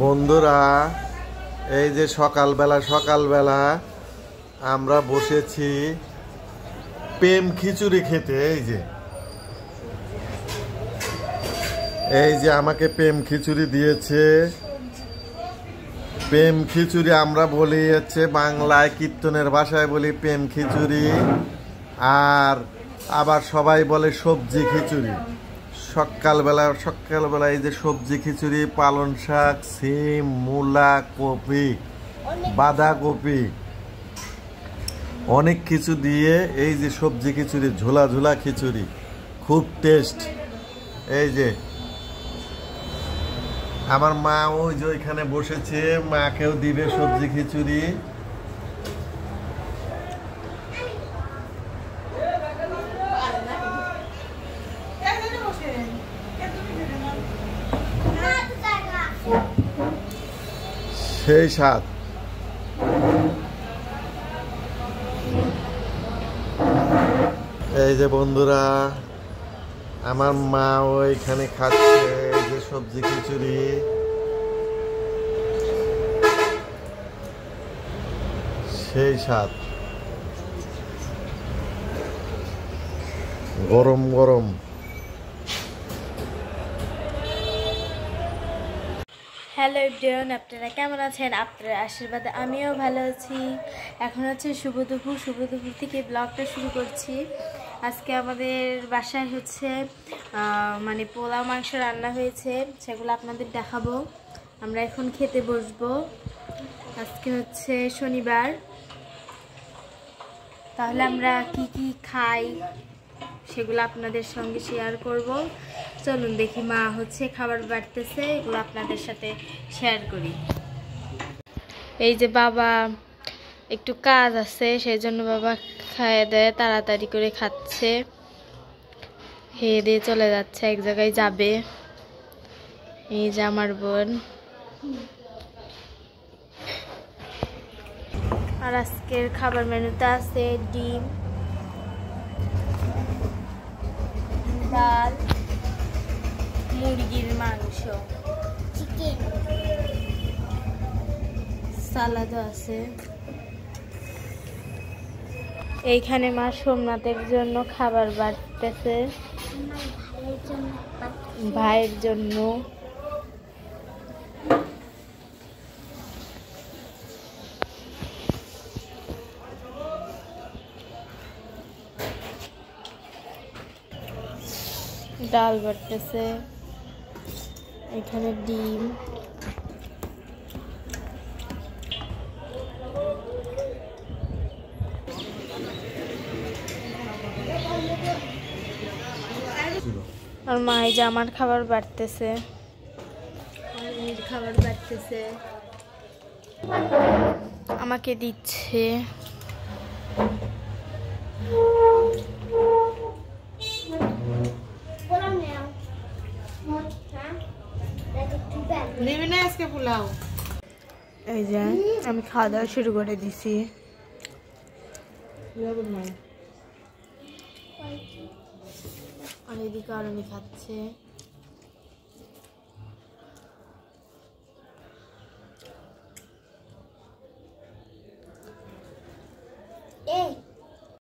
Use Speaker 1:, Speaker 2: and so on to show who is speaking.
Speaker 1: বন্ধুরা, এই যে সকালবেলা আমরা বসেছি প্রেম খিচুড়ি খেতে। এই যে আমাকে প্রেম খিচুড়ি দিয়েছে। প্রেম খিচুড়ি আমরা বলি হচ্ছে বাংলায়, কীর্তনের ভাষায় বলি প্রেম খিচুড়ি, আর আবার সবাই বলে সবজি খিচুড়ি। সকালবেলা এই যে সবজি খিচুড়ি, পালং শাক, সিম, মূলা, কপি, বাঁধাকপি, অনেক কিছু দিয়ে এই যে সবজি খিচুড়ি, ঝোলা ঝোলা খিচুড়ি, খুব টেস্ট। এই যে আমার মা ওই যে ওইখানে বসেছে, মাকেও দিবে সবজি খিচুড়ি। সেই স্বাদ। এই যে বন্ধুরা, আমার মা ওইখানে খাচ্ছে এই যে সবজি খিচুড়ি। সেই স্বাদ, গরম গরম।
Speaker 2: হ্যালো এভরিওয়ান, আপনারা কেমন আছেন? আপনার আশীর্বাদে আমিও ভালো আছি। এখন হচ্ছে শুভ দুপুর থেকে ব্লগটা শুরু করছি। আজকে আমাদের বাসায় হচ্ছে মানে পোলাও মাংস রান্না হয়েছে, সেগুলো আপনাদের দেখাবো। আমরা এখন খেতে বসবো। আজকে হচ্ছে শনিবার, তাহলে আমরা কি খাই সেগুলো আপনাদের সঙ্গে শেয়ার করব। চলুন দেখি, মা হচ্ছে খাবার বাড়তেছে, এগুলো আপনাদের সাথে শেয়ার করি। এই যে বাবা একটু কাজ আছে, সেই জন্য বাবা খাইয়ে দেয় তাড়াতাড়ি করে খাচ্ছে, খেয়ে দিয়ে চলে যাচ্ছে, এক জায়গায় যাবে। এই যে আমার বোন। আর আজকের খাবার মেনুতে আছে ডিম, ডাল, মুরগির মাংস, চিকেন, সালাদও আছে। এইখানে মা সোমনাথের জন্য খাবার বাড়তেছে, ভাইয়ের জন্য। ডাল বাড়তেছে, এখানে ডিম, আর মা এই যে আমার খাবার বাড়তেছে, আমাকে দিচ্ছে। এই যে আমি খাওয়া দাওয়া শুরু করে দিছি। আর এদিকে আরনি খাচ্ছে।